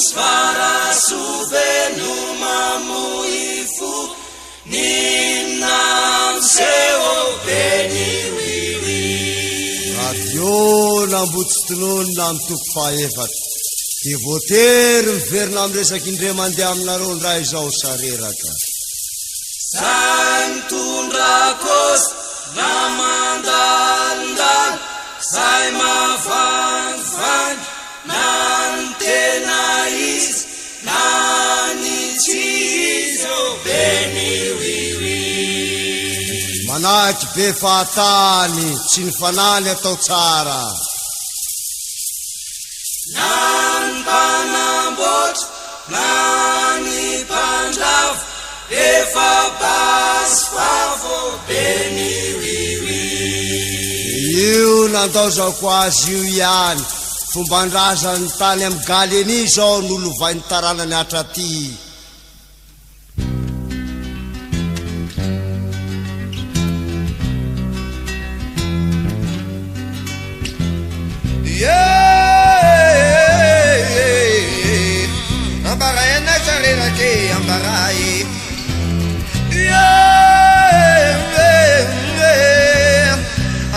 Sfarasuvenu mamuifu ninamseo beniwiwi radio nambotsitonono na mitoko faefatra de voatery miverina amresaky indre mandeha aminareo ny raha izao sareraka zay mitondrakos na mandandany zay mavandivandy na ny tena izy na ny tsy izy o beniwiwi manahaky be fahatany tsy ny fanany atao tsara na ny mpanamboatra na ny mpandravo efa basy favo beniwiwi io nandao zao ko azy io ihany fomban-drazany tany amy galeny zao nolovainy taranany hatraty ambarayana sarerake ambaray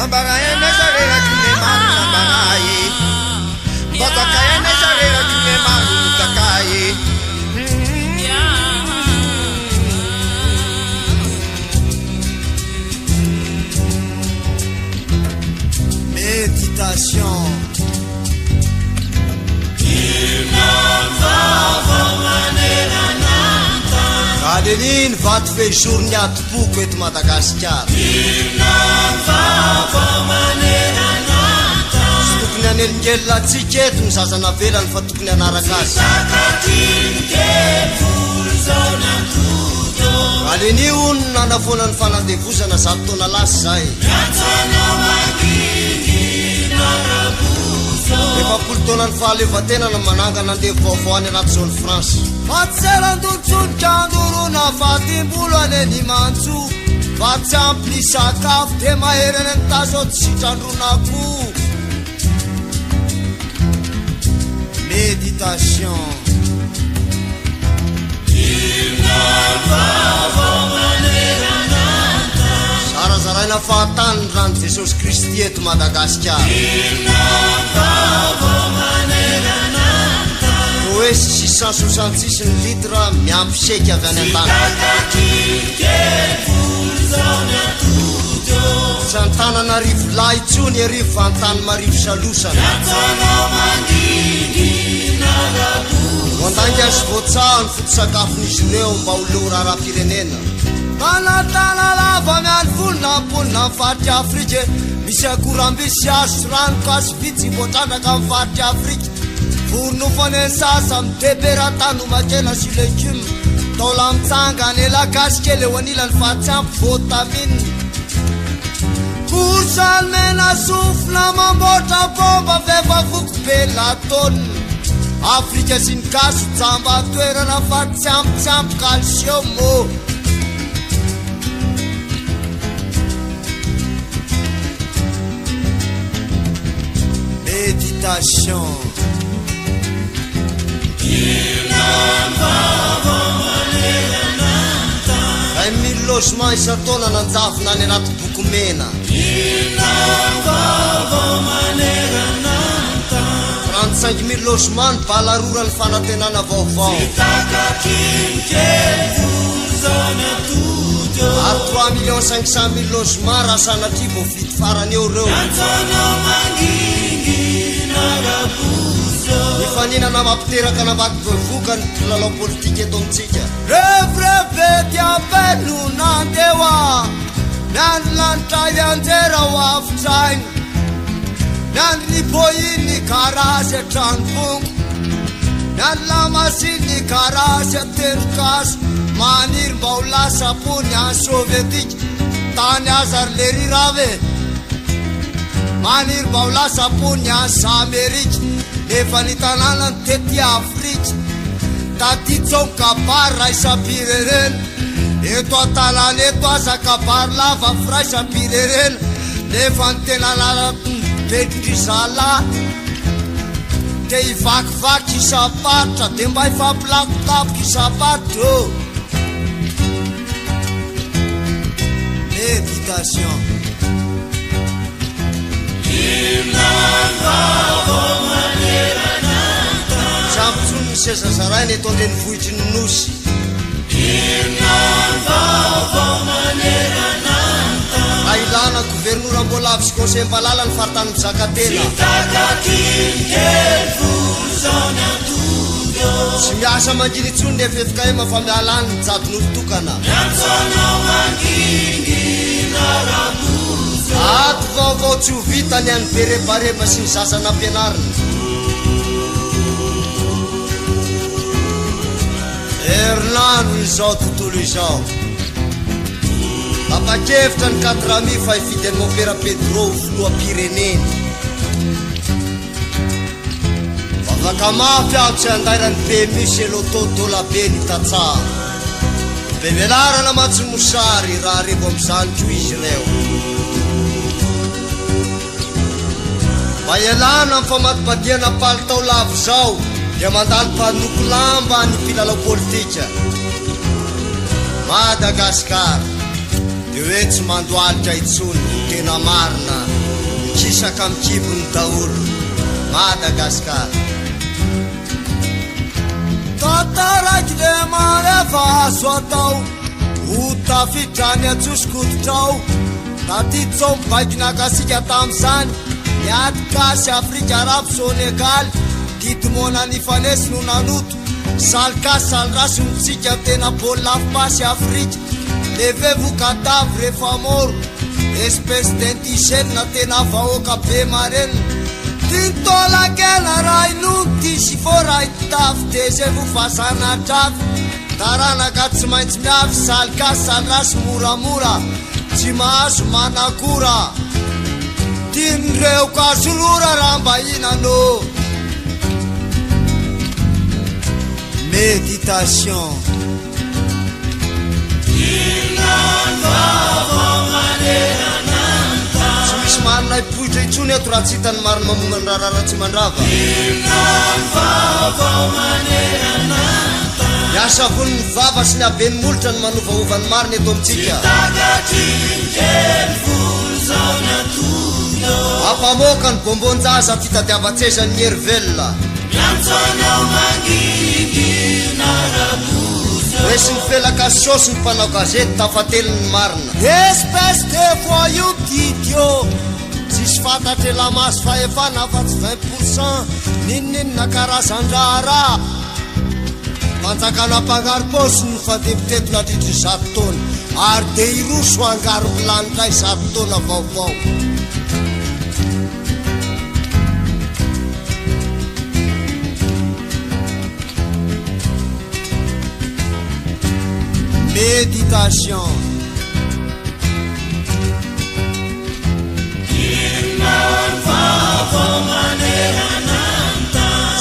ambarayana sareraky ne maro ambaray mbazakayana sareraky ne maro zakay méditation galeniny vaty feizorony atopoko eto Madagasikara sy tokony anelingelylatsika eto ny zazana velany fa tokony anaraka azy galeny io no nanafona ny fanandevozana zato taona lasy zay efapolo taona ny fahaleovatenana mananga nandevo vaovao any anaty zone France fatselandolotsonikandorona fatimbolo aneny mantso fa tsy ampy ny sakafo de maherany ny taso tsy sitrandronako méditation zarazaraina fahatany ny rano Jesosy Kristy eto Madagasikara hoe 666 ny litre miampy seky avy any an-tany tsy an-tanana arivo lahy tsony arivo fa an-tany marivo salosana mandangy azy voatsaha ny foto-sakafon'izy ireo mba ho leo raharam-pirenena manatana lava miany volona amponina amin'ny faritry Afrika misy akorambisy azo ranoko azy vitsy voatrandraka amin'ny faritry Afrika vornofany sasa mideberatano makena sy legume taola mitsanga ny elakasikely eo anilany fa tsy ampy votamine korsalmena sofina mamboatra bomba vefa voko be latone Afrika sy ny gaso tsamba toerana fa tsy ampy calcium méditation ay mille logement isa-taona nanjavona any anaty boky mena 35 000 logement ny balarora ny fanantenana vaovao ary 3 500 000 logement raha sanatria vo vity farany eo reo nifaninana mampiteraka navaky vovoka ny mpilalao politika eto amitsika revrevety apeno nandewa miandry lanitra ianjera ho avitrainy miandry ny boiny karazy atranopongo miandry lamasiny karazy aterokazo maniry mba ho lasa pony any sovietika tany azary le rirave maniry mba ho lasa pony any sa Amerika nefa ny tanàna ny tety Afrika taty tsongokabary raha isam-pirerena eto an-tanàna eto aza kabary lava fy raha isam-pirerena nefa ny tena petry zala te hivakivaky isapatra de mba hifampilakotapoky isapatra ô méditation sambotsony ny sezazarainy eto andreny vohitry ny nosy ailana gouvernoura mbola avy sy conseil mbalala ny faritany mizakatena tsy miasa manginy itsony nefa efika ema fa mialany ny jadon'olo-tokana ato vaovao tsy ho vitany any berebareba sy ny zazana ampianariny herinandro izao tontolo izao apakevitra ny 4 000 fa hividy any mopera pedro ho filoha-pireneny afaka mafy aho tsy andairany PMU sy loto dolabe ny tatsara be velarana matsy mosary raha revo am'izanytro izy reo mba ialana amin'ny famatibadiana palitao lavo zao dia mandalo mpanoko lamba ny mpilalao politika Madagasikara dia hoe tsy mandoalika itsony tena marina mikisaka mikibony daholo Madagasikara tataraiky le marefa azo atao ho tafitrany atsosokototrao tatitsao mibaiky nakasika tam'izany niatikasy Afrika Arabo Senegal titomona nifanesi no nanoto salkasy salrasy mitsika tena baolina afipasy Afrika levevo kadavy rehefa moro espèce d'indigène tena vahoaka be marenina tintolakena raha inonty sy fô raha itafy de zay vo fasanatrafy taranaka tsy maintsy miavy salkasy salrasy moramora tsy mahazo manakora tian'ireo kasolora raha mba inanô méditation tsy misy marina ipoitra itsony eto raha tsy hitany marina mamogna ny raharara tsy mandrava miasa vony ny vava sy ny abeny molotra ny manovaovany marina eto amitsika ampamoka ny bombonjaza fitadiavatsezany ny hervelona oesy ny felaka sosy ny mpanao gazety tafateliny marina espèce de voyou didio tsisy fantatry lamaso fahefana fa tsy 20% ninoninona karazan-drahara fanjakana mpangaro posiny fa deputeto latritry 100 taona ary de iroso angaro milanyray 100 taona vaovao méditation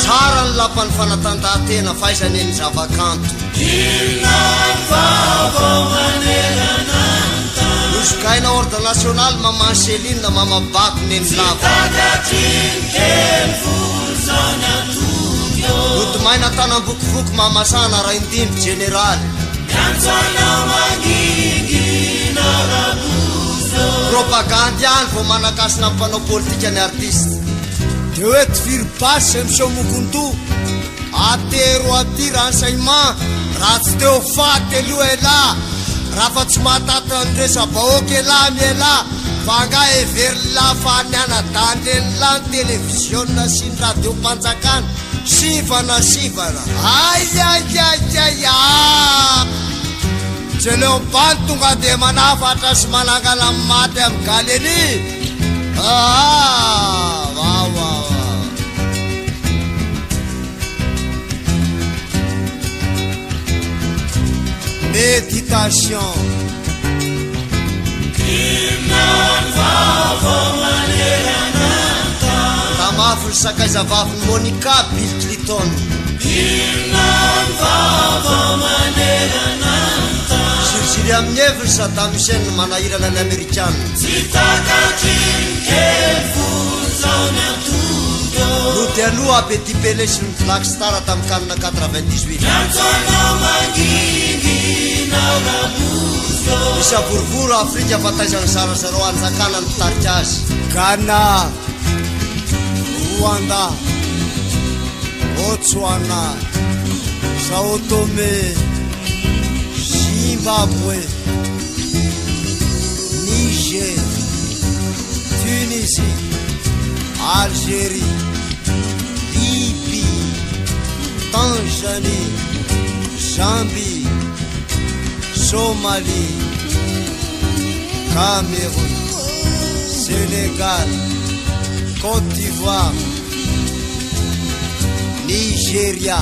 tsara ny lapany fanatanjahantena faizany ny zavakanto nozokaina ordre national mamanseline mamabako neny lava notomaina tanam-bokivoky mamasana raha indimby generaly propagandy any vo manakasina mpanao politika ny artiste de hoe ty firibasy zay misehomokonto atero aty renseignement raha tsy teo faty aloha ela raha fa tsy matata andresa bahoaka ela miela fa nga every lafany anadandreny ny televisionna sy ny radio mpanjakana sivana aiaiaiaia tsy leobany tonga de manafatra sy manangana amin'ny maty amin'ny galeny vawa méditation tamafy ny sakaizavavy Monica Bill Clinton ziry amin'ny heviny Saddam Hussein manahirana ny Amerikana Roty aloha Petit Pelé sy ny Black Star tamin'ny canne 98. Misy aborovoro Afrika fataizany zarazarao anjakana ny pitarika azy. Ghana, Rwanda, Botswana, Sao Tome, Zimbabwe, Niger, Tunisie, Algérie, Libye, Tanzanie, Zambie, Somalie, Cameroun, Sénégal, Côte d'Ivoire, Nigeria,